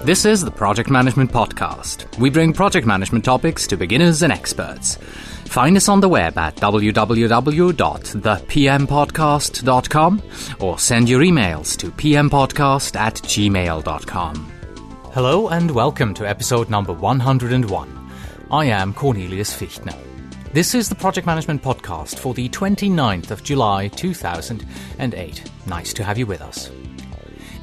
This is the Project Management Podcast. We bring project management topics to beginners and experts. Find us on the web at www.thepmpodcast.com or send your emails to pmpodcast@gmail.com. Hello and welcome to episode number 101. I am Cornelius Fichtner. This is the Project Management Podcast for the 29th of July 2008. Nice to have you with us.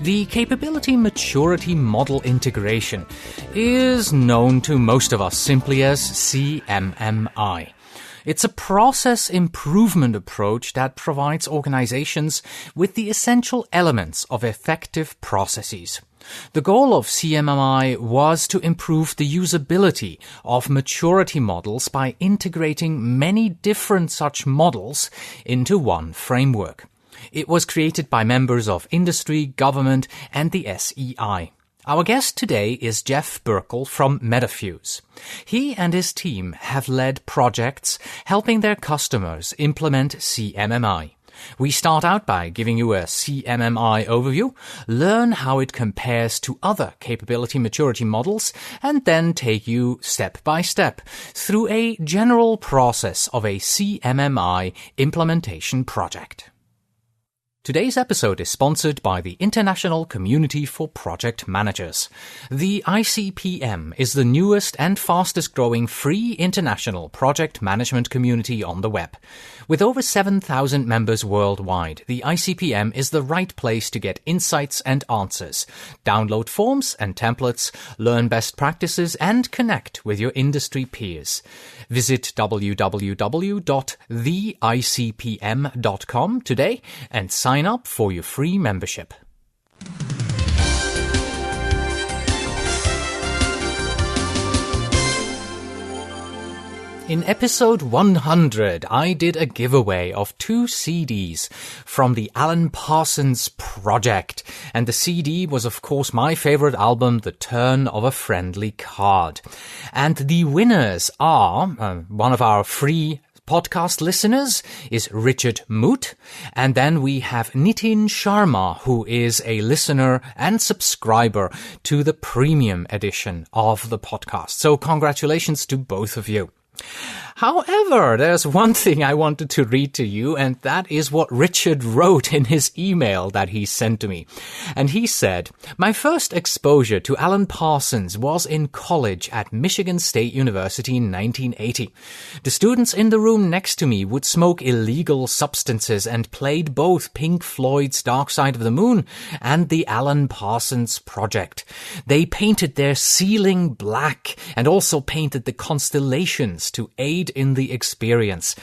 The Capability Maturity Model Integration is known to most of us simply as CMMI. It's a process improvement approach that provides organizations with the essential elements of effective processes. The goal of CMMI was to improve the usability of maturity models by integrating many different such models into one framework. It was created by members of industry, government, and the SEI. Our guest today is Jeff Burkle from Metafuse. He and his team have led projects helping their customers implement CMMI. We start out by giving you a CMMI overview, learn how it compares to other capability maturity models, and then take you step by step through a general process of a CMMI implementation project. Today's episode is sponsored by the International Community for Project Managers. The ICPM is the newest and fastest growing free international project management community on the web. With over 7,000 members worldwide, the ICPM is the right place to get insights and answers, download forms and templates, learn best practices, and connect with your industry peers. Visit www.theicpm.com today and sign up for your free membership. In episode 100, I did a giveaway of 2 CDs from the Alan Parsons Project. And the CD was, of course, my favorite album, The Turn of a Friendly Card. And the winners are one of our free podcast listeners is Richard Moot, and then we have Nitin Sharma, who is a listener and subscriber to the premium edition of the podcast. So congratulations to both of you. However, there's one thing I wanted to read to you, and that is what Richard wrote in his email that he sent to me. And he said, "My first exposure to Alan Parsons was in college at Michigan State University in 1980. The students in the room next to me would smoke illegal substances and played both Pink Floyd's Dark Side of the Moon and the Alan Parsons Project. They painted their ceiling black and also painted the constellations to aid in the experience.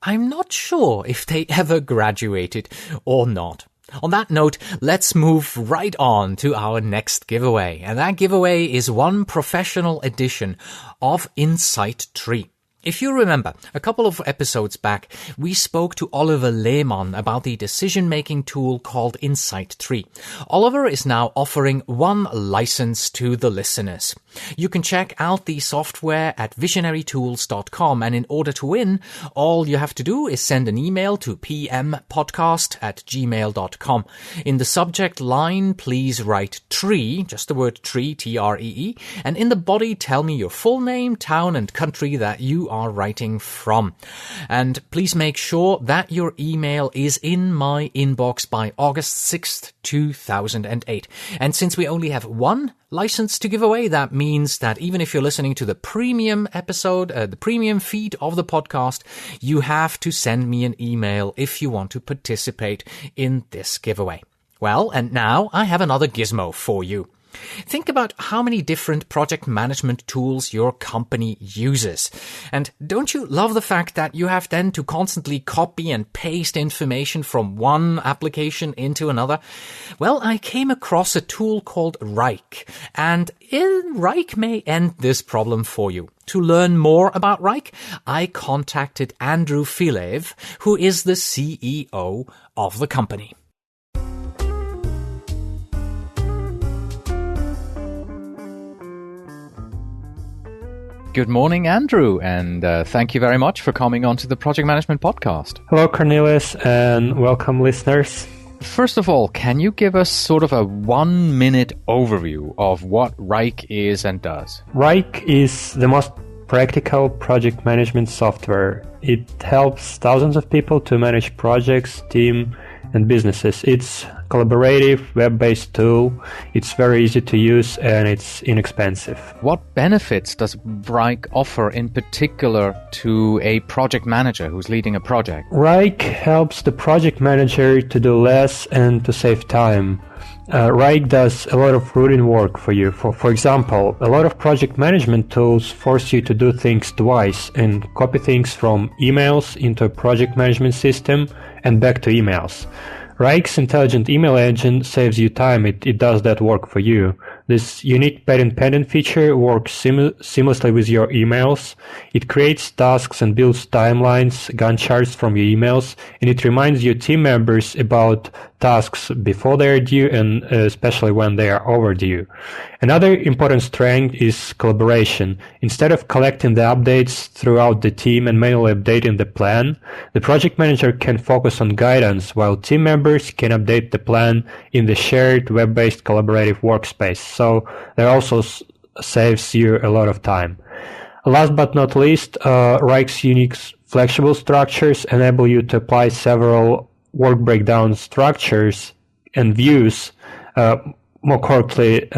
I'm not sure if they ever graduated or not." On that note, let's move right on to our next giveaway. And that giveaway is one professional edition of Insight Tree. If you remember, a couple of episodes back, we spoke to Oliver Lehmann about the decision-making tool called Insight Tree. Oliver is now offering 1 license to the listeners. You can check out the software at visionarytools.com, and in order to win, all you have to do is send an email to pmpodcast@gmail.com. In the subject line, please write tree, just the word tree, T-R-E-E, and in the body, tell me your full name, town, and country that you are writing from. And please make sure that your email is in my inbox by August 6th, 2008. And since we only have 1 license to give away, that means that even if you're listening to the premium episode, the premium feed of the podcast, you have to send me an email if you want to participate in this giveaway. Well, and now I have another gizmo for you. Think about how many different project management tools your company uses. And don't you love the fact that you have then to constantly copy and paste information from one application into another? Well, I came across a tool called Rike, and Rike may end this problem for you. To learn more about Rike, I contacted Andrew Filev, who is the CEO of the company. Good morning, Andrew, and thank you very much for coming on to the Project Management Podcast. Hello, Cornelius, and welcome, listeners. First of all, can you give us sort of a 1-minute overview of what Rike is and does? Rike is the most practical project management software. It helps thousands of people to manage projects, team, and businesses. It's collaborative, web-based tool. It's very easy to use and it's inexpensive. What benefits does Rike offer in particular to a project manager who's leading a project? Rike helps the project manager to do less and to save time. Rike does a lot of routine work for you. For example, a lot of project management tools force you to do things twice and copy things from emails into a project management system and back to emails. Rike's intelligent email engine saves you time. It does that work for you. This unique patent-pending feature works seamlessly with your emails. It creates tasks and builds timelines, Gantt charts from your emails, and it reminds your team members about tasks before they are due and especially when they are overdue. Another important strength is collaboration. Instead of collecting the updates throughout the team and manually updating the plan, the project manager can focus on guidance while team members can update the plan in the shared web-based collaborative workspace. So that also saves you a lot of time. Last but not least, Rike's unique flexible structures enable you to apply several work breakdown structures and views, more correctly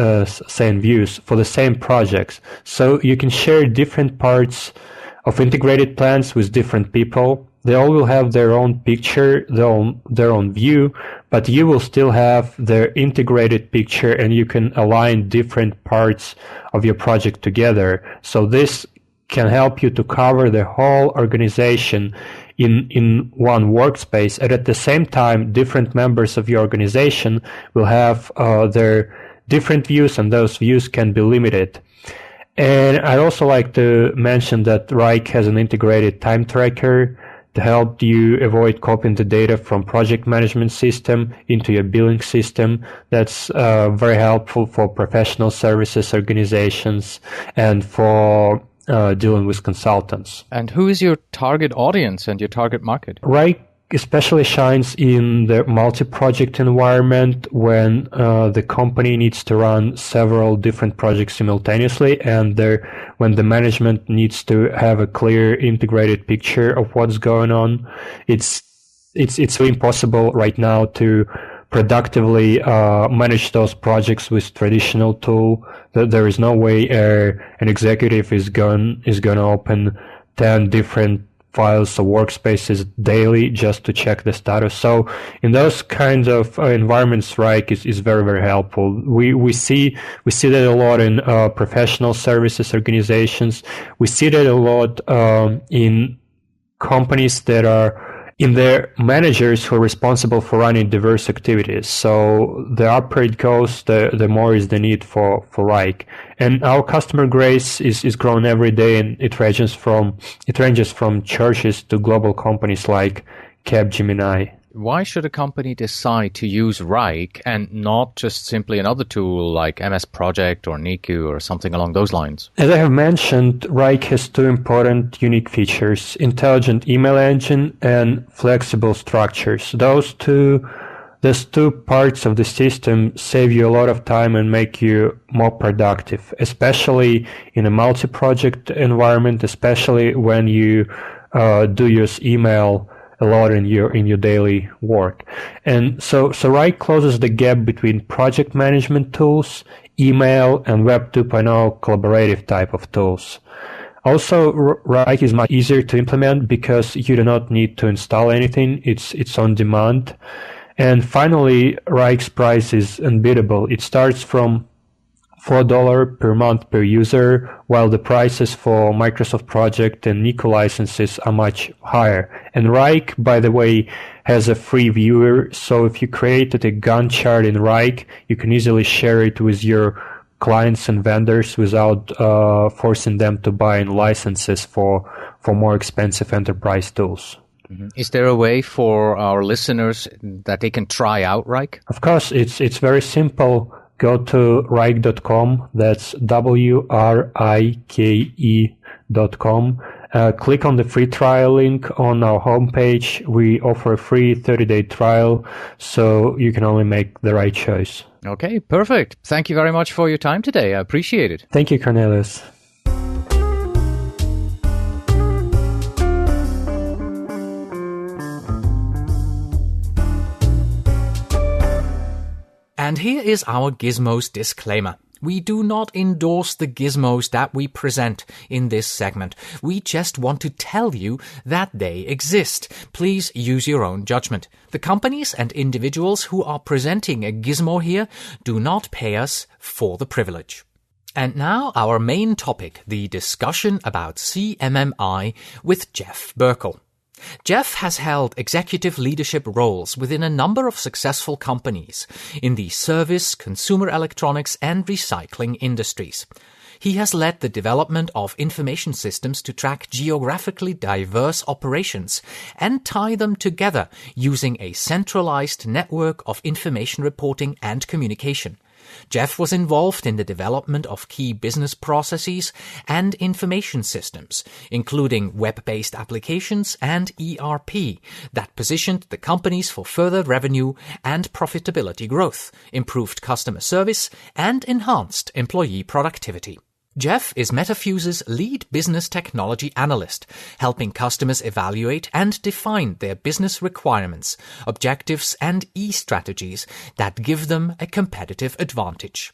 saying views, for the same projects. So you can share different parts of integrated plans with different people. They all will have their own picture, their own view, but you will still have their integrated picture and you can align different parts of your project together. So this can help you to cover the whole organization in one workspace, and at the same time different members of your organization will have their different views, and those views can be limited. And I'd also like to mention that Rike has an integrated time tracker to help you avoid copying the data from project management system into your billing system. That's very helpful for professional services organizations and for dealing with consultants. And who is your target audience and your target market? Rike especially shines in the multi-project environment when the company needs to run several different projects simultaneously, and when the management needs to have a clear integrated picture of what's going on. It's really impossible right now to productively manage those projects with traditional tool. There is no way an executive is going to open 10 different files or workspaces daily just to check the status. So in those kinds of environments, Rike is very, very helpful. We see that a lot in professional services organizations. We see that a lot in companies that are in their managers who are responsible for running diverse activities. So the upper it goes, the more is the need for Rike. And our customer base is growing every day, and it ranges from churches to global companies like Capgemini. Why should a company decide to use Rike and not just simply another tool like MS Project or Niku or something along those lines? As I have mentioned, Rike has two important unique features: intelligent email engine and flexible structures. Those two parts of the system save you a lot of time and make you more productive, especially in a multi-project environment, especially when you do use email a lot in your daily work. And so Rike closes the gap between project management tools, email, and Web 2.0 collaborative type of tools. Also, Rike is much easier to implement because you do not need to install anything. It's on demand. And finally, Rike's price is unbeatable. It starts from $4 per month per user, while the prices for Microsoft Project and Niku licenses are much higher. And Rike, by the way, has a free viewer, so if you created a Gantt chart in Rike, you can easily share it with your clients and vendors without forcing them to buy licenses for more expensive enterprise tools. Is there a way for our listeners that they can try out Rike? Of course, it's very simple. Go to Rike.com, that's WRIKE.com, click on the free trial link on our homepage. We offer a free 30-day trial, so you can only make the right choice. Okay, perfect. Thank you very much for your time today. I appreciate it. Thank you, Cornelius. And here is our Gizmos disclaimer. We do not endorse the gizmos that we present in this segment. We just want to tell you that they exist. Please use your own judgment. The companies and individuals who are presenting a gizmo here do not pay us for the privilege. And now our main topic, the discussion about CMMI with Jeff Burkle. Jeff has held executive leadership roles within a number of successful companies in the service, consumer electronics, and recycling industries. He has led the development of information systems to track geographically diverse operations and tie them together using a centralized network of information reporting and communication. Jeff was involved in the development of key business processes and information systems, including web-based applications and ERP, that positioned the companies for further revenue and profitability growth, improved customer service, and enhanced employee productivity. Jeff is Metafuse's lead business technology analyst, helping customers evaluate and define their business requirements, objectives, and e-strategies that give them a competitive advantage.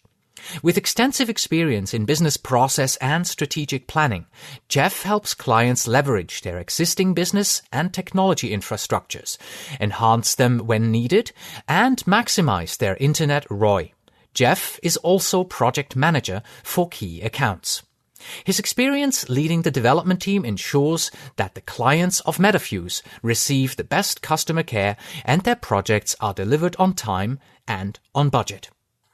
With extensive experience in business process and strategic planning, Jeff helps clients leverage their existing business and technology infrastructures, enhance them when needed, and maximize their Internet ROI. Jeff is also project manager for key accounts. His experience leading the development team ensures that the clients of Metafuse receive the best customer care and their projects are delivered on time and on budget.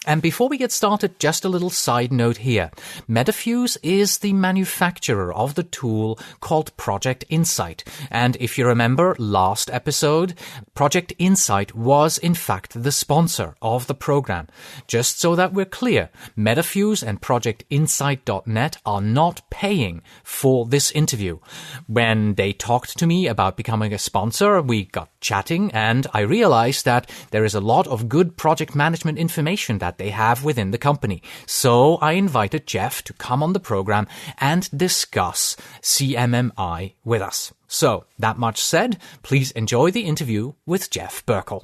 And before we get started, just a little side note here. Metafuse is the manufacturer of the tool called Project Insight. And if you remember last episode, Project Insight was in fact the sponsor of the program. Just so that we're clear, Metafuse and ProjectInsight.net are not paying for this interview. When they talked to me about becoming a sponsor, we got chatting and I realized that there is a lot of good project management information that they have within the company. So I invited Jeff to come on the program and discuss CMMI with us. So, that much said, please enjoy the interview with Jeff Burkle.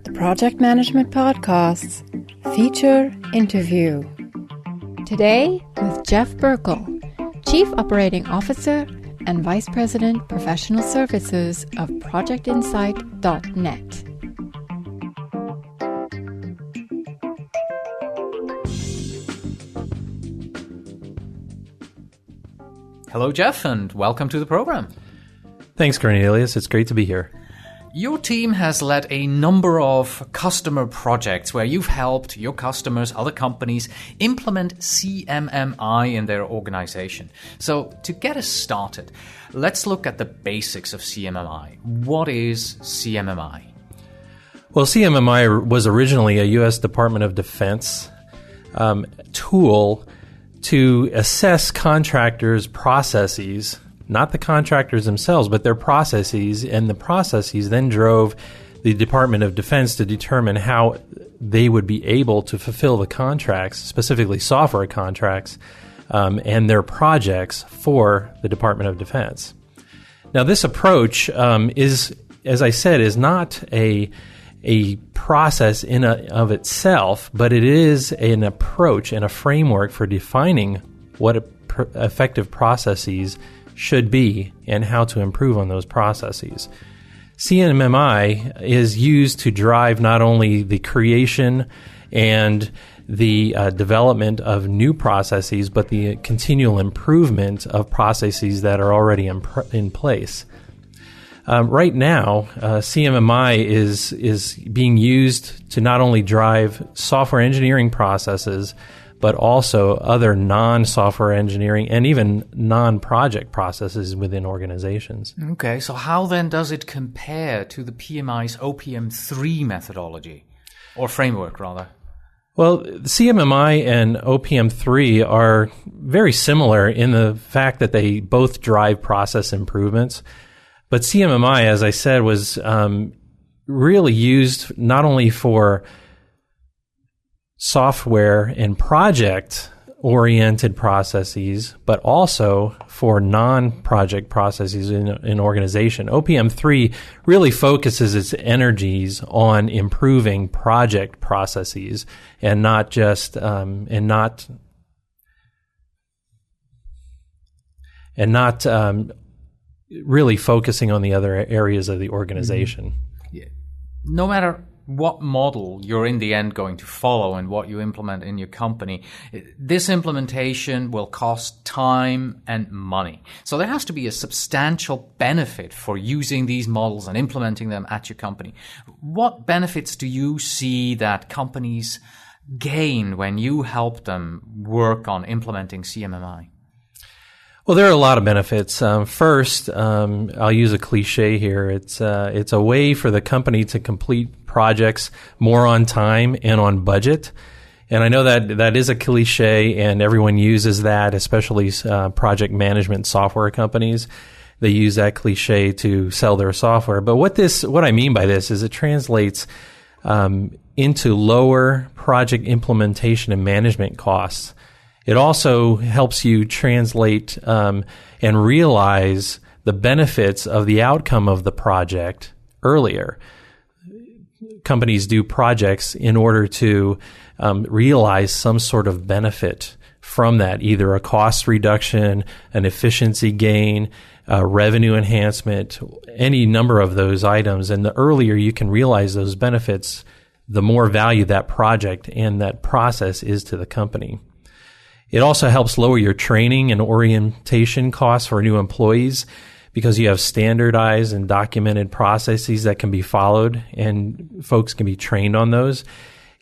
The Project Management Podcast's feature interview. Today with Jeff Burkle, Chief Operating Officer and Vice President Professional Services of ProjectInsight.net. Hello, Jeff, and welcome to the program. Thanks, Cornelius. It's great to be here. Your team has led a number of customer projects where you've helped your customers, other companies, implement CMMI in their organization. So to get us started, let's look at the basics of CMMI. What is CMMI? Well, CMMI was originally a U.S. Department of Defense tool to assess contractors' processes, not the contractors themselves, but their processes, and the processes then drove the Department of Defense to determine how they would be able to fulfill the contracts, specifically software contracts, and their projects for the Department of Defense. Now, this approach is, as I said, is not a process in of itself, but it is an approach and a framework for defining what effective processes should be and how to improve on those processes. CMMI is used to drive not only the creation and the development of new processes, but the continual improvement of processes that are already in place. Right now, CMMI is being used to not only drive software engineering processes, but also other non-software engineering and even non-project processes within organizations. Okay, so how then does it compare to the PMI's OPM3 methodology, or framework rather? Well, CMMI and OPM3 are very similar in the fact that they both drive process improvements. But CMMI, as I said, was really used not only for software and project-oriented processes, but also for non-project processes in an organization. OPM3 really focuses its energies on improving project processes and not just really focusing on the other areas of the organization. No matter what model you're in the end going to follow and what you implement in your company, this implementation will cost time and money. So there has to be a substantial benefit for using these models and implementing them at your company. What benefits do you see that companies gain when you help them work on implementing CMMI? Well, there are a lot of benefits. First, I'll use a cliche here. It's a way for the company to complete projects more on time and on budget. And I know that is a cliche, and everyone uses that, especially project management software companies. They use that cliche to sell their software. But what I mean by this is it translates into lower project implementation and management costs. It also helps you translate and realize the benefits of the outcome of the project earlier. Companies do projects in order to realize some sort of benefit from that, either a cost reduction, an efficiency gain, revenue enhancement, any number of those items. And the earlier you can realize those benefits, the more value that project and that process is to the company. It also helps lower your training and orientation costs for new employees because you have standardized and documented processes that can be followed and folks can be trained on those.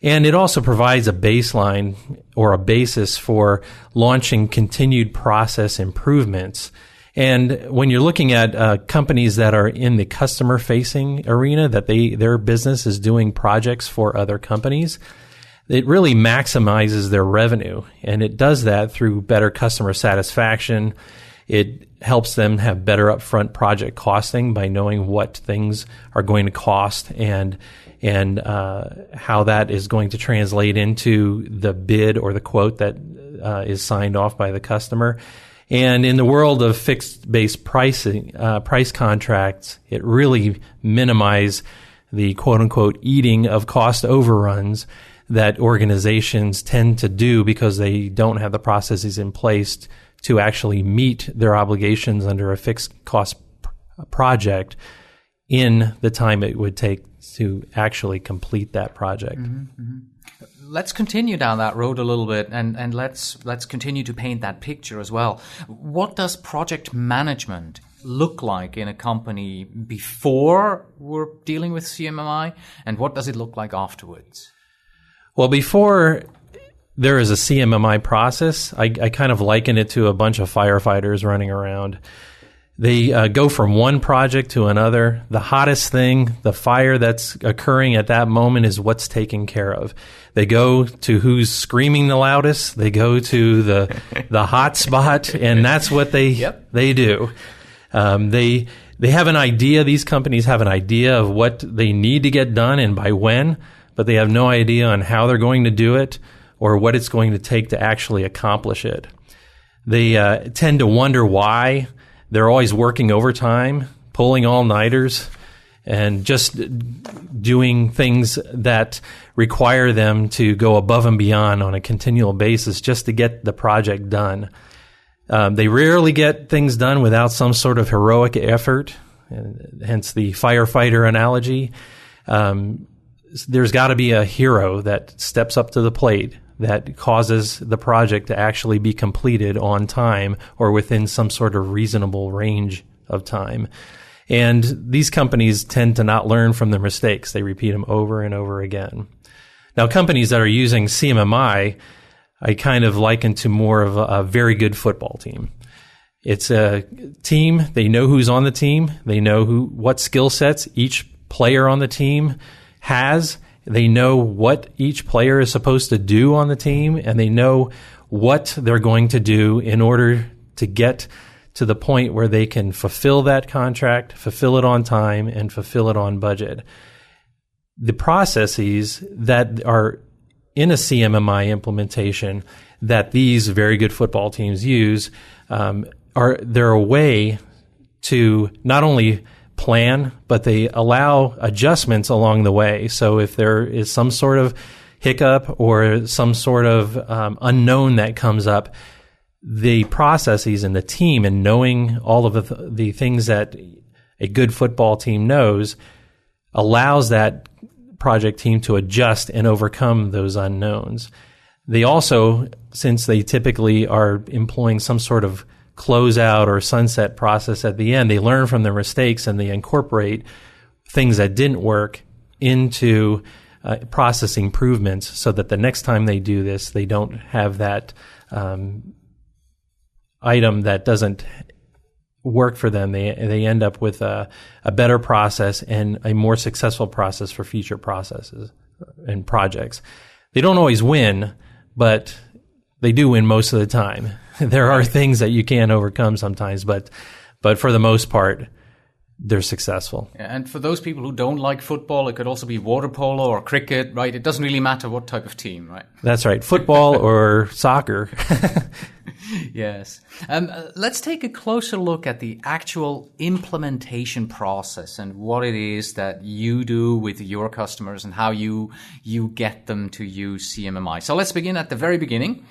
And it also provides a baseline or a basis for launching continued process improvements. And when you're looking at companies that are in the customer-facing arena, that their business is doing projects for other companies, it really maximizes their revenue, and it does that through better customer satisfaction. It helps them have better upfront project costing by knowing what things are going to cost and how that is going to translate into the bid or the quote that is signed off by the customer. And in the world of fixed-based pricing, price contracts, it really minimizes the quote-unquote eating of cost overruns that organizations tend to do because they don't have the processes in place to actually meet their obligations under a fixed cost project in the time it would take to actually complete that project. Mm-hmm, mm-hmm. Let's continue down that road a little bit and let's continue to paint that picture as well. What does project management look like in a company before we're dealing with CMMI, and what does it look like afterwards? Well, before there is a CMMI process, I kind of liken it to a bunch of firefighters running around. They go from one project to another. The hottest thing, the fire that's occurring at that moment is what's taken care of. They go to who's screaming the loudest. They go to the hot spot, and that's what they do. They have an idea. These companies have an idea of what they need to get done and by when, but they have no idea on how they're going to do it or what it's going to take to actually accomplish it. They tend to wonder why. They're always working overtime, pulling all-nighters, and just doing things that require them to go above and beyond on a continual basis just to get the project done. They rarely get things done without some sort of heroic effort, hence the firefighter analogy. There's got to be a hero that steps up to the plate that causes the project to actually be completed on time or within some sort of reasonable range of time. And these companies tend to not learn from their mistakes. They repeat them over and over again. Now, companies that are using CMMI, I kind of liken to more of a very good football team. It's a team. They know who's on the team. They know what skill sets each player on the team has, They know what each player is supposed to do on the team, and they know what they're going to do in order to get to the point where they can fulfill that contract, fulfill it on time, and fulfill it on budget. The processes that are in a CMMI implementation that these very good football teams use they're a way to not only plan, but they allow adjustments along the way. So if there is some sort of hiccup or some sort of unknown that comes up, the processes and the team and knowing all of the things that a good football team knows allows that project team to adjust and overcome those unknowns. They also, since they typically are employing some sort of closeout or sunset process at the end, they learn from their mistakes and they incorporate things that didn't work into process improvements so that the next time they do this, they don't have that item that doesn't work for them. They end up with a better process and a more successful process for future processes and projects. They don't always win, but they do win most of the time. There are things that you can't overcome sometimes, but for the most part, they're successful. Yeah, and for those people who don't like football, it could also be water polo or cricket, right? It doesn't really matter what type of team, right? That's right. Football or soccer. Yes. Let's take a closer look at the actual implementation process and what it is that you do with your customers and how you get them to use CMMI. So let's begin at the very beginning.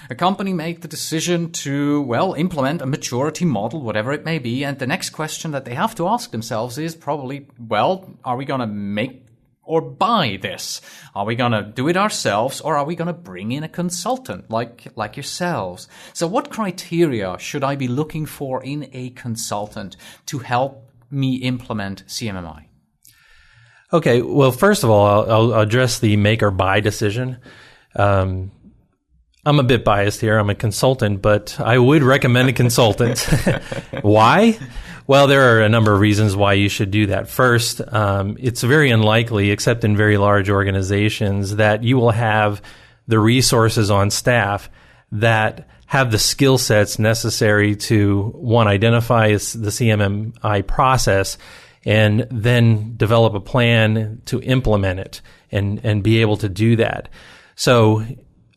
A company made the decision to, implement a maturity model, whatever it may be. And the next question that they have to ask themselves is probably, are we going to make or buy this? Are we going to do it ourselves, or are we going to bring in a consultant like yourselves? So what criteria should I be looking for in a consultant to help me implement CMMI? Okay, well, first of all, I'll address the make or buy decision. I'm a bit biased here. I'm a consultant, but I would recommend a consultant. Why? Well, there are a number of reasons why you should do that. First, it's very unlikely, except in very large organizations, that you will have the resources on staff that have the skill sets necessary to, one, identify the CMMI process and then develop a plan to implement it and be able to do that. So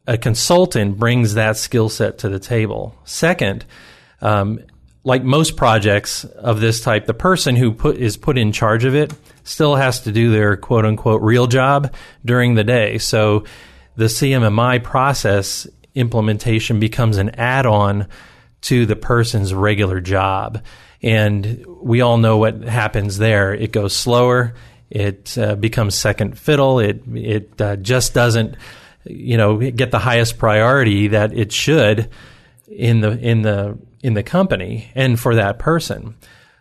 a consultant brings that skill set to the table. Second, like most projects of this type, the person who is put in charge of it still has to do their quote unquote real job during the day. So the CMMI process implementation becomes an add-on to the person's regular job. And we all know what happens there. It goes slower. It becomes second fiddle. It just doesn't get the highest priority that it should in the company and for that person.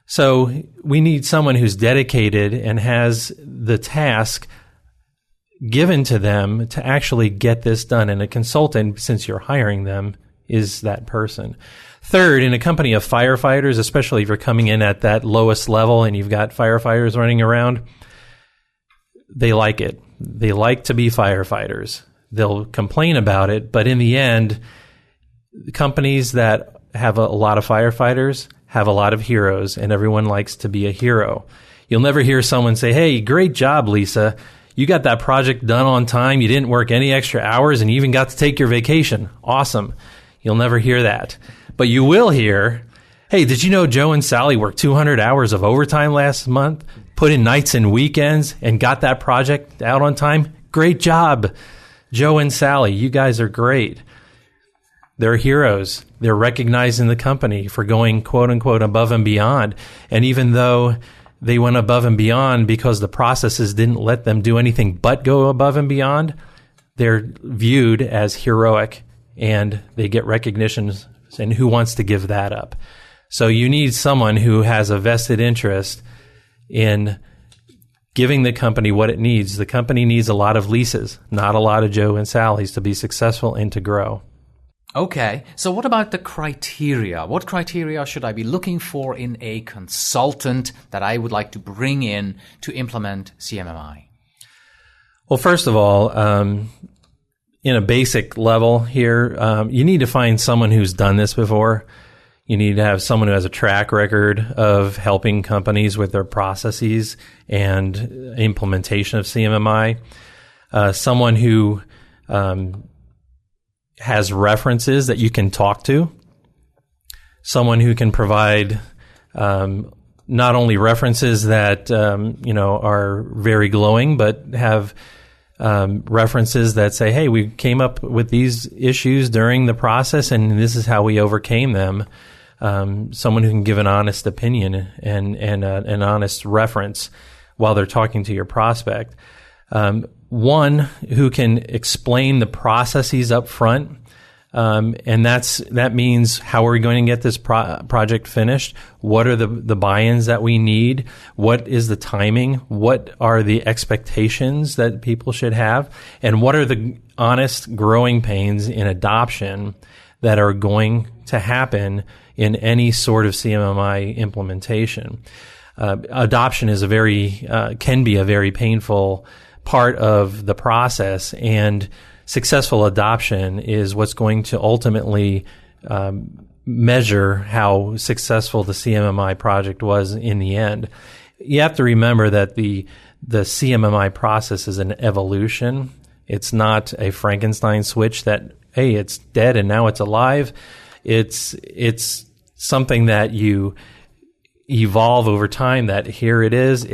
So we need someone who's dedicated and has the task given to them to actually get this done. And a consultant, since you're hiring them, is that person. Third, in a company of firefighters, especially if you're coming in at that lowest level and you've got firefighters running around, they like it. They like to be firefighters. They'll complain about it, but in the end, companies that have a lot of firefighters have a lot of heroes, and everyone likes to be a hero. You'll never hear someone say, "Hey, great job, Lisa. You got that project done on time. You didn't work any extra hours, and you even got to take your vacation. Awesome." You'll never hear that. But you will hear, "Hey, did you know Joe and Sally worked 200 hours of overtime last month, put in nights and weekends, and got that project out on time? Great job, Joe and Sally. You guys are great." They're heroes. They're recognizing the company for going, quote unquote, above and beyond. And even though they went above and beyond because the processes didn't let them do anything but go above and beyond, they're viewed as heroic and they get recognition. And who wants to give that up? So you need someone who has a vested interest in giving the company what it needs. The company needs a lot of Lisas, not a lot of Joe and Sallys to be successful and to grow. Okay, so what about the criteria? What criteria should I be looking for in a consultant that I would like to bring in to implement CMMI? Well, first of all, in a basic level here, you need to find someone who's done this before. You need to have someone who has a track record of helping companies with their processes and implementation of CMMI. Someone who has references that you can talk to. Someone who can provide not only references that are very glowing, but have references that say, "Hey, we came up with these issues during the process, and this is how we overcame them." Someone who can give an honest opinion and an honest reference while they're talking to your prospect. One who can explain the processes up front. And that means how are we going to get this project finished? What are the buy-ins that we need? What is the timing? What are the expectations that people should have? And what are the honest growing pains in adoption that are going to happen in any sort of CMMI implementation? Adoption is can be a very painful part of the process, and successful adoption is what's going to ultimately measure how successful the CMMI project was in the end. You have to remember that the CMMI process is an evolution. It's not a Frankenstein switch that, hey, it's dead and now it's alive. It's something that you evolve over time, that here it is.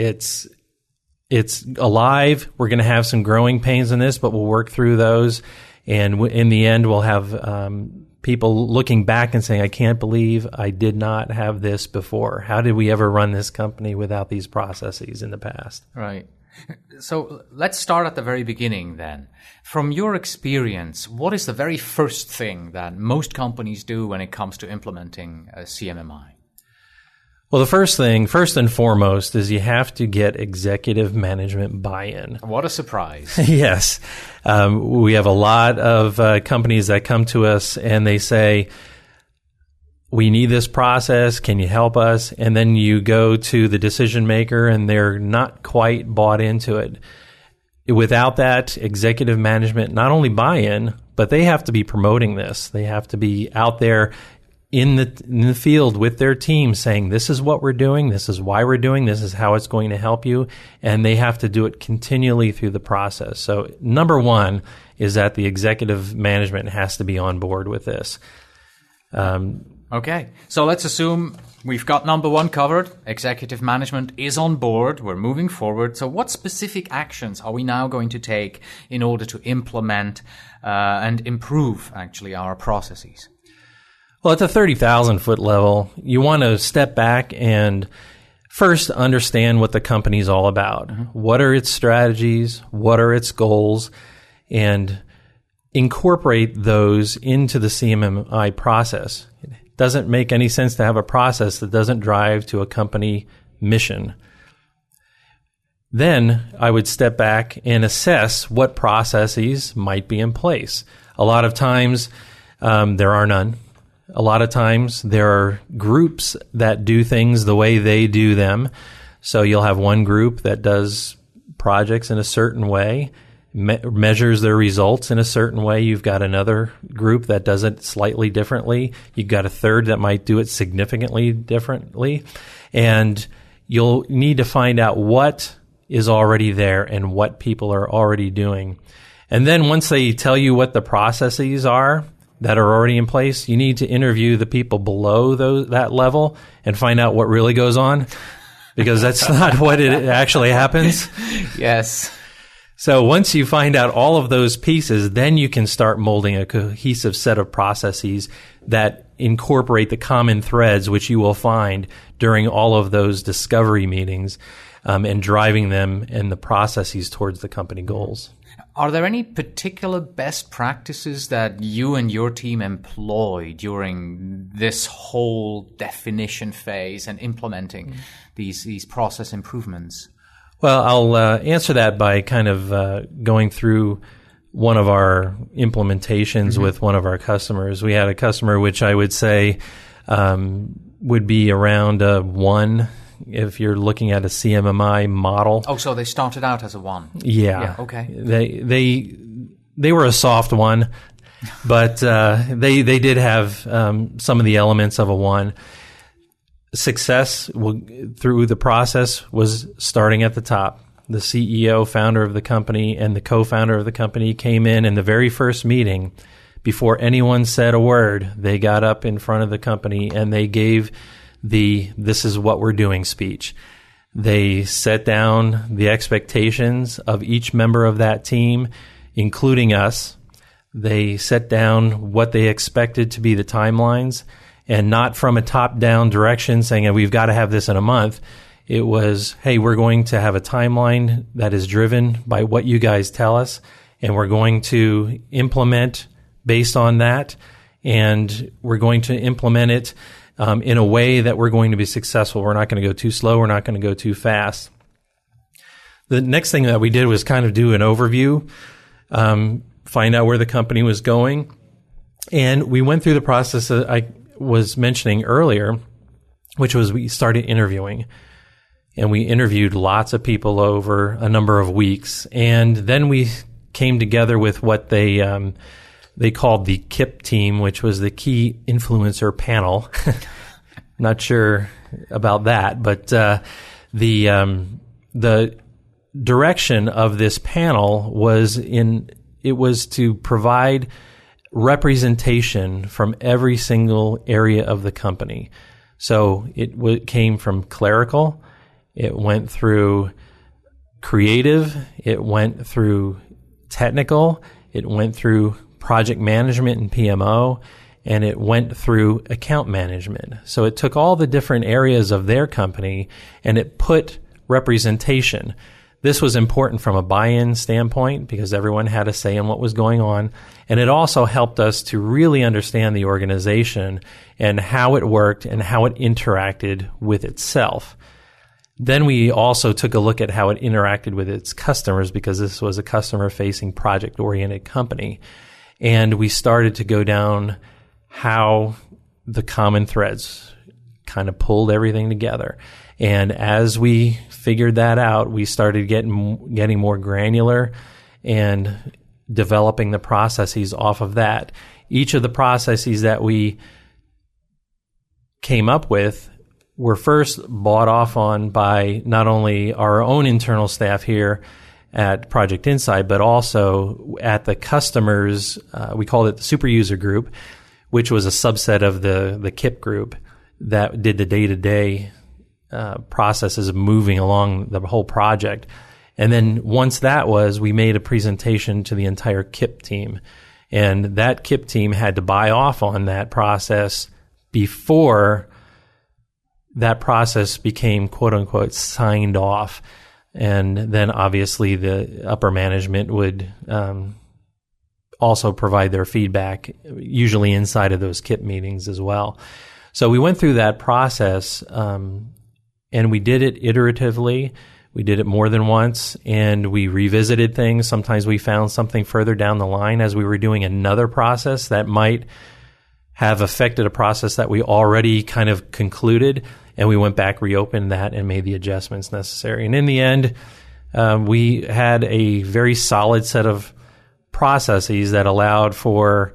It's alive. We're going to have some growing pains in this, but we'll work through those. And in the end, we'll have people looking back and saying, I can't believe I did not have this before. How did we ever run this company without these processes in the past? Right. So let's start at the very beginning then. From your experience, what is the very first thing that most companies do when it comes to implementing a CMMI? Well, first and foremost, is you have to get executive management buy-in. What a surprise. Yes. We have a lot of companies that come to us and they say, we need this process. Can you help us? And then you go to the decision maker and they're not quite bought into it. Without that executive management, not only buy-in, but they have to be promoting this. They have to be out there in the field with their team saying, this is what we're doing, this is why we're doing, this is how it's going to help you, and they have to do it continually through the process. So number one is that the executive management has to be on board with this. Okay, so let's assume we've got number one covered. Executive management is on board. We're moving forward. So what specific actions are we now going to take in order to implement and improve actually our processes? Well, at the 30,000-foot level, you want to step back and first understand what the company's all about. Mm-hmm. What are its strategies? What are its goals? And incorporate those into the CMMI process. It doesn't make any sense to have a process that doesn't drive to a company mission. Then I would step back and assess what processes might be in place. A lot of times there are none. A lot of times there are groups that do things the way they do them. So you'll have one group that does projects in a certain way, measures their results in a certain way. You've got another group that does it slightly differently. You've got a third that might do it significantly differently. And you'll need to find out what is already there and what people are already doing. And then once they tell you what the processes are that are already in place, you need to interview the people below that level and find out what really goes on, because that's not what it actually happens. Yes. So once you find out all of those pieces, then you can start molding a cohesive set of processes that incorporate the common threads which you will find during all of those discovery meetings, and driving them and the processes towards the company goals. Are there any particular best practices that you and your team employ during this whole definition phase and implementing these process improvements? Well, I'll answer that by kind of going through one of our implementations with one of our customers. We had a customer which I would say would be around a 1 if you're looking at a CMMI model. Oh, so they started out as a 1. Yeah. Okay. They were a soft one, but they did have some of the elements of a 1. Success through the process was starting at the top. The CEO, founder of the company, and the co-founder of the company came in the very first meeting. Before anyone said a word, they got up in front of the company and they gave "this is what we're doing" speech. They set down the expectations of each member of that team, including us. They set down what they expected to be the timelines, and not from a top-down direction saying, we've got to have this in a month. It was, hey, we're going to have a timeline that is driven by what you guys tell us, and we're going to implement based on that, and we're going to implement it in a way that we're going to be successful. We're not going to go too slow. We're not going to go too fast. The next thing that we did was kind of do an overview, find out where the company was going, and we went through the process that I was mentioning earlier, which was we started interviewing. And we interviewed lots of people over a number of weeks. And then we came together with what they called the KIP team, which was the Key Influencer Panel. Not sure about that, but the direction of this panel was to provide representation from every single area of the company. So it came from clerical. It went through creative, it went through technical, it went through project management and PMO, and it went through account management. So it took all the different areas of their company and it put representation. This was important from a buy-in standpoint because everyone had a say in what was going on. And it also helped us to really understand the organization and how it worked and how it interacted with itself. Then we also took a look at how it interacted with its customers because this was a customer-facing, project-oriented company. And we started to go down how the common threads kind of pulled everything together. And as we figured that out, we started getting more granular and developing the processes off of that. Each of the processes that we came up with were first bought off on by not only our own internal staff here at Project Insight, but also at the customers. We called it the super user group, which was a subset of the KIP group that did the day-to-day processes of moving along the whole project. And then once we made a presentation to the entire KIP team. And that KIP team had to buy off on that process before that process became, quote unquote, signed off. And then obviously the upper management would also provide their feedback, usually inside of those KIP meetings as well. So we went through that process, and we did it iteratively. We did it more than once, and we revisited things. Sometimes we found something further down the line as we were doing another process that might have affected a process that we already kind of concluded, and we went back, reopened that, and made the adjustments necessary. And in the end, we had a very solid set of processes that allowed for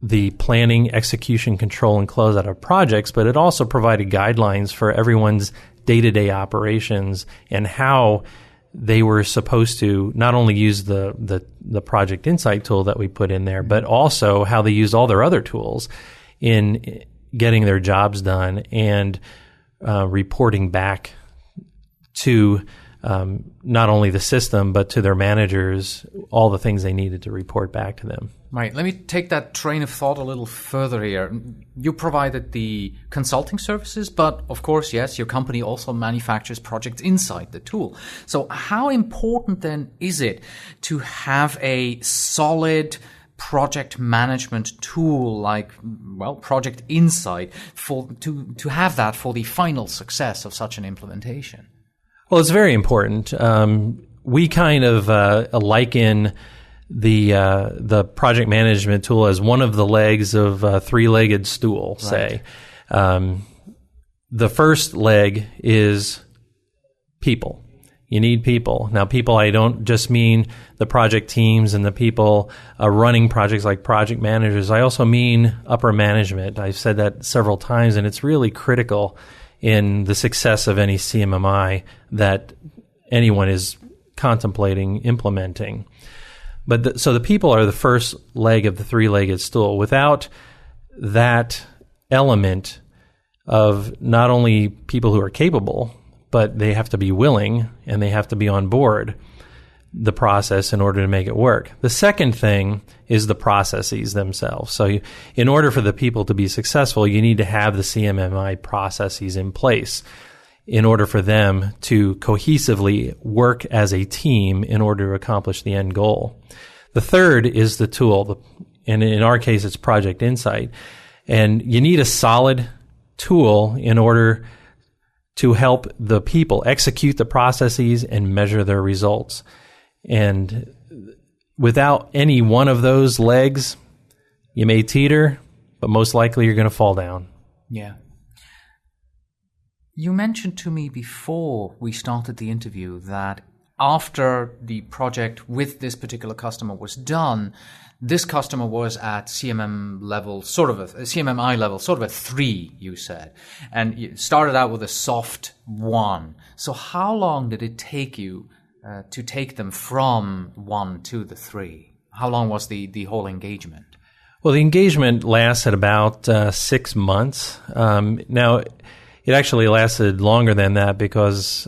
the planning, execution, control, and closeout of projects, but it also provided guidelines for everyone's day-to-day operations and how they were supposed to not only use the Project Insight tool that we put in there, but also how they used all their other tools in getting their jobs done and reporting back to not only the system, but to their managers, all the things they needed to report back to them. Right. Let me take that train of thought a little further here. You provided the consulting services, but of course, yes, your company also manufactures Project Insight, the tool. So how important then is it to have a solid project management tool like, well, Project Insight to have that for the final success of such an implementation? Well, it's very important. We kind of liken the project management tool as one of the legs of a three-legged stool, say. Right. the first leg is people. You need people. Now, people, I don't just mean the project teams and the people running projects like project managers. I also mean upper management. I've said that several times, and it's really critical in the success of any CMMI that anyone is contemplating implementing. But so the people are the first leg of the three-legged stool. Without that element of not only people who are capable, but they have to be willing and they have to be on board the process in order to make it work. The second thing is the processes themselves. So in order for the people to be successful, you need to have the CMMI processes in place in order for them to cohesively work as a team in order to accomplish the end goal. The third is the tool, and in our case, it's Project Insight. And you need a solid tool in order to help the people execute the processes and measure their results. And without any one of those legs, you may teeter, but most likely you're going to fall down. Yeah. You mentioned to me before we started the interview that after the project with this particular customer was done, this customer was at CMMI level, sort of a 3, you said. And you started out with a soft 1. So how long did it take you to take them from 1 to the 3? How long was the whole engagement? Well, the engagement lasted about 6 months. Now, it actually lasted longer than that because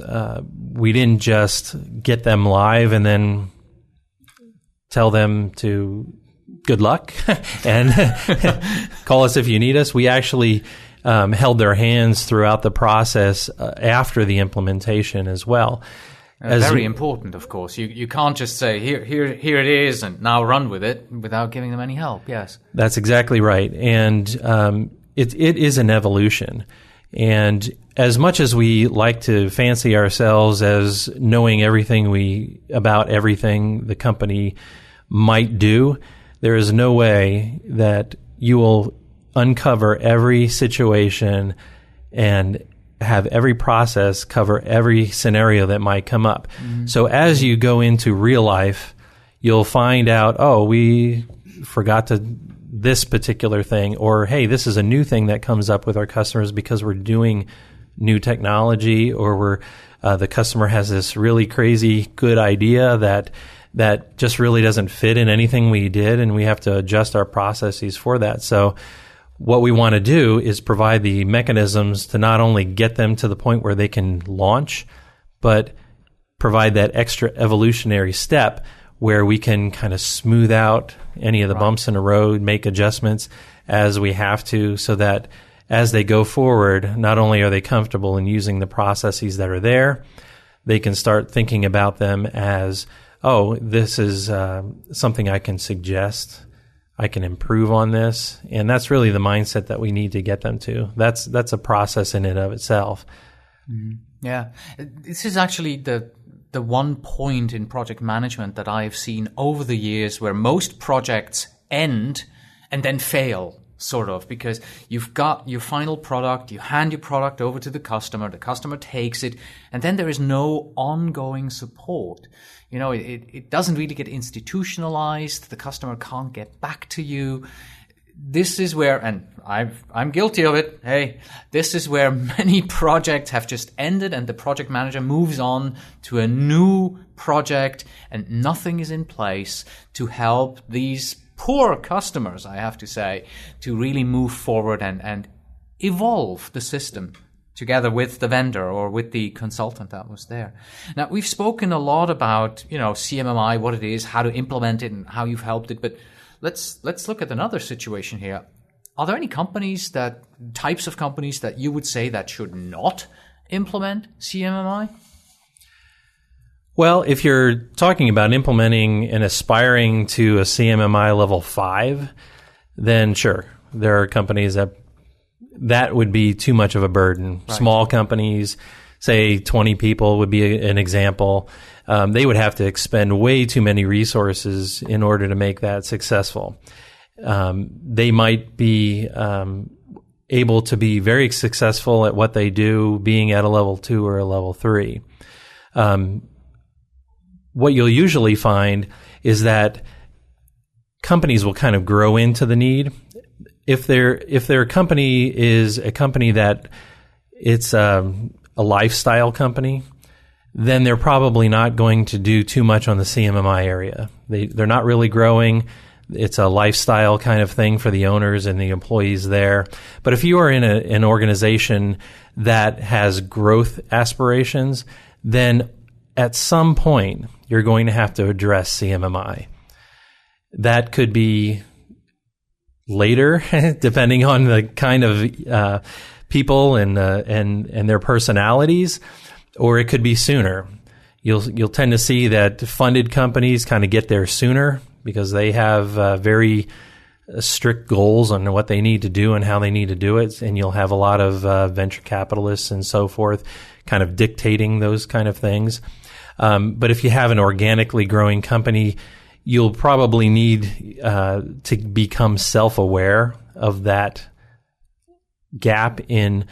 we didn't just get them live and then tell them to good luck and call us if you need us. We actually held their hands throughout the process after the implementation as well. Very important, of course. You can't just say, here it is, and now run with it without giving them any help, yes. That's exactly right. And it is an evolution. And as much as we like to fancy ourselves as knowing everything about everything the company might do, there is no way that you will uncover every situation and have every process cover every scenario that might come up. Mm-hmm. So as you go into real life, you'll find out, oh, we forgot this particular thing, or hey, this is a new thing that comes up with our customers because we're doing new technology, or the customer has this really crazy good idea that just really doesn't fit in anything we did, and we have to adjust our processes for that. So what we want to do is provide the mechanisms to not only get them to the point where they can launch, but provide that extra evolutionary step where we can kind of smooth out any of the bumps in the road, make adjustments as we have to, so that as they go forward, not only are they comfortable in using the processes that are there, they can start thinking about them as, oh, this is something I can suggest. I can improve on this. And that's really the mindset that we need to get them to. That's a process in and of itself. Mm-hmm. Yeah. This is actually the one point in project management that I've seen over the years where most projects end and then fail, sort of, because you've got your final product, you hand your product over to the customer takes it, and then there is no ongoing support. You know, it doesn't really get institutionalized. The customer can't get back to you. This is where, and I'm guilty of it, hey, this is where many projects have just ended and the project manager moves on to a new project and nothing is in place to help these poor customers, I have to say, to really move forward and evolve the system together with the vendor or with the consultant that was there. Now, we've spoken a lot about, CMMI, what it is, how to implement it and how you've helped it, but let's look at another situation here. Are there any types of companies that you would say that should not implement CMMI? Well, if you're talking about implementing and aspiring to a CMMI level 5, then sure, there are companies that would be too much of a burden. Right. Small companies, say 20 people would be an example. They would have to expend way too many resources in order to make that successful. They might be able to be very successful at what they do, being at a level 2 or a level 3. What you'll usually find is that companies will kind of grow into the need. If their company is a company that it's a lifestyle company, then they're probably not going to do too much on the CMMI area. They're not really growing. It's a lifestyle kind of thing for the owners and the employees there. But if you are in an organization that has growth aspirations, then at some point you're going to have to address CMMI. That could be later, depending on the kind of people and their personalities, or it could be sooner. You'll tend to see that funded companies kind of get there sooner because they have very strict goals on what they need to do and how they need to do it, and you'll have a lot of venture capitalists and so forth kind of dictating those kind of things. But if you have an organically growing company, you'll probably need to become self-aware of that gap in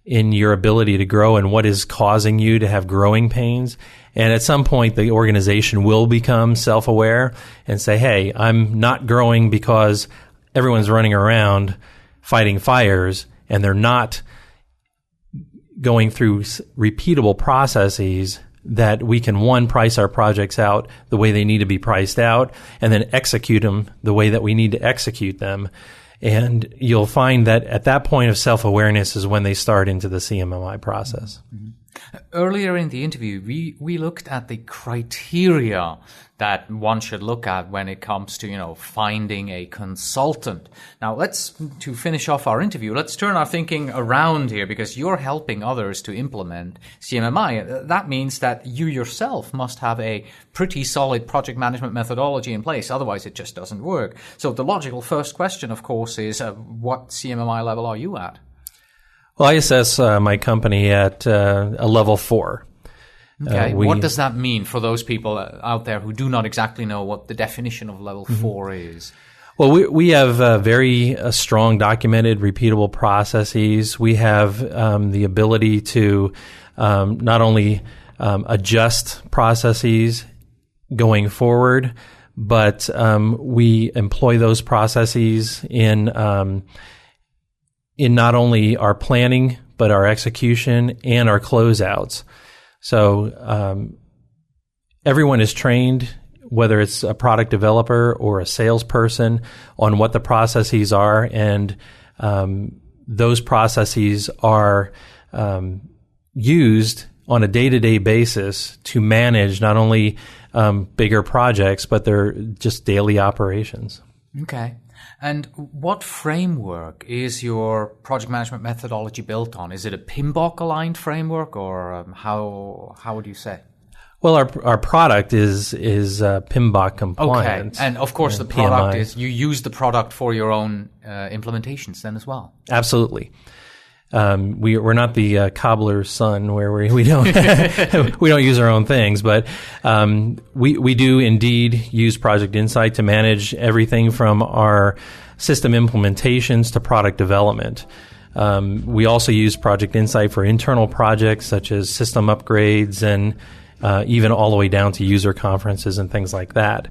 your ability to grow and what is causing you to have growing pains. And at some point, the organization will become self-aware and say, hey, I'm not growing because everyone's running around fighting fires and they're not going through repeatable processes that we can, one, price our projects out the way they need to be priced out, and then execute them the way that we need to execute them. And you'll find that at that point of self-awareness is when they start into the CMMI process. Mm-hmm. Earlier in the interview, we looked at the criteria that one should look at when it comes to, finding a consultant. Now, to finish off our interview, let's turn our thinking around here, because you're helping others to implement CMMI. That means that you yourself must have a pretty solid project management methodology in place. Otherwise, it just doesn't work. So the logical first question, of course, is what CMMI level are you at? Well, I assess my company at a level 4. Okay. What does that mean for those people out there who do not exactly know what the definition of level 4 is? Well, we have very strong, documented, repeatable processes. We have the ability to not only adjust processes going forward, but we employ those processes in not only our planning, but our execution and our closeouts. So everyone is trained, whether it's a product developer or a salesperson, on what the processes are, and those processes are used on a day-to-day basis to manage not only bigger projects, but they're just daily operations. Okay. And what framework is your project management methodology built on? Is it a PMBOK-aligned framework, or how would you say? Well, our product is PMBOK compliant. Okay, and of course the product is, you use the product for your own implementations then as well. Absolutely. We're not the cobbler's son where we don't we don't use our own things, but we do indeed use Project Insight to manage everything from our system implementations to product development. We also use Project Insight for internal projects such as system upgrades and even all the way down to user conferences and things like that.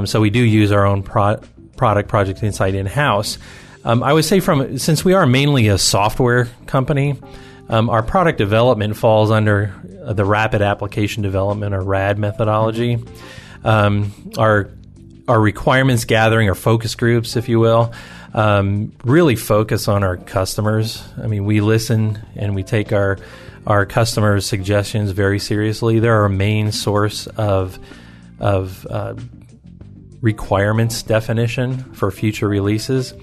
So we do use our own product Project Insight in-house. I would say since we are mainly a software company, our product development falls under the rapid application development, or RAD methodology. Our requirements gathering, or focus groups, if you will, really focus on our customers. I mean, we listen and we take our customers' suggestions very seriously. They're our main source of requirements definition for future releases.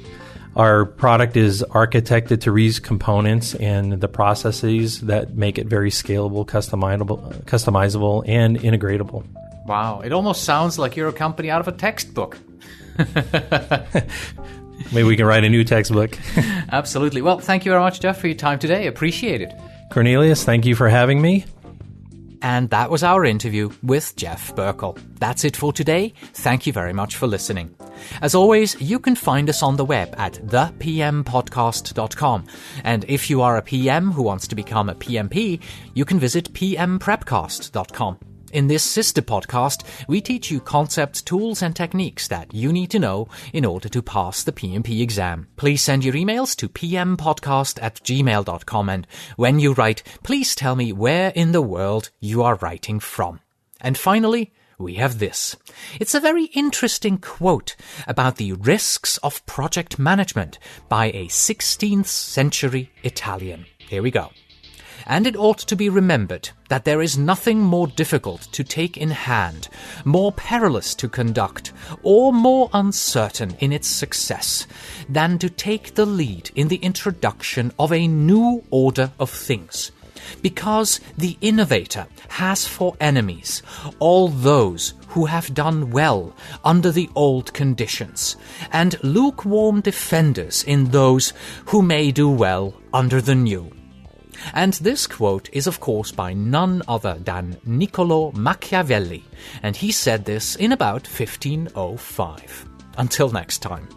Our product is architected to reuse components and the processes that make it very scalable, customizable, and integratable. Wow, it almost sounds like you're a company out of a textbook. Maybe we can write a new textbook. Absolutely. Well, thank you very much, Jeff, for your time today. Appreciate it. Cornelius, thank you for having me. And that was our interview with Jeff Burkle. That's it for today. Thank you very much for listening. As always, you can find us on the web at thepmpodcast.com. And if you are a PM who wants to become a PMP, you can visit pmprepcast.com. In this sister podcast, we teach you concepts, tools, and techniques that you need to know in order to pass the PMP exam. Please send your emails to pmpodcast@gmail.com, and when you write, please tell me where in the world you are writing from. And finally, we have this. It's a very interesting quote about the risks of project management by a 16th century Italian. Here we go. And it ought to be remembered that there is nothing more difficult to take in hand, more perilous to conduct, or more uncertain in its success than to take the lead in the introduction of a new order of things. Because the innovator has for enemies all those who have done well under the old conditions, and lukewarm defenders in those who may do well under the new. And this quote is, of course, by none other than Niccolò Machiavelli, and he said this in about 1505. Until next time.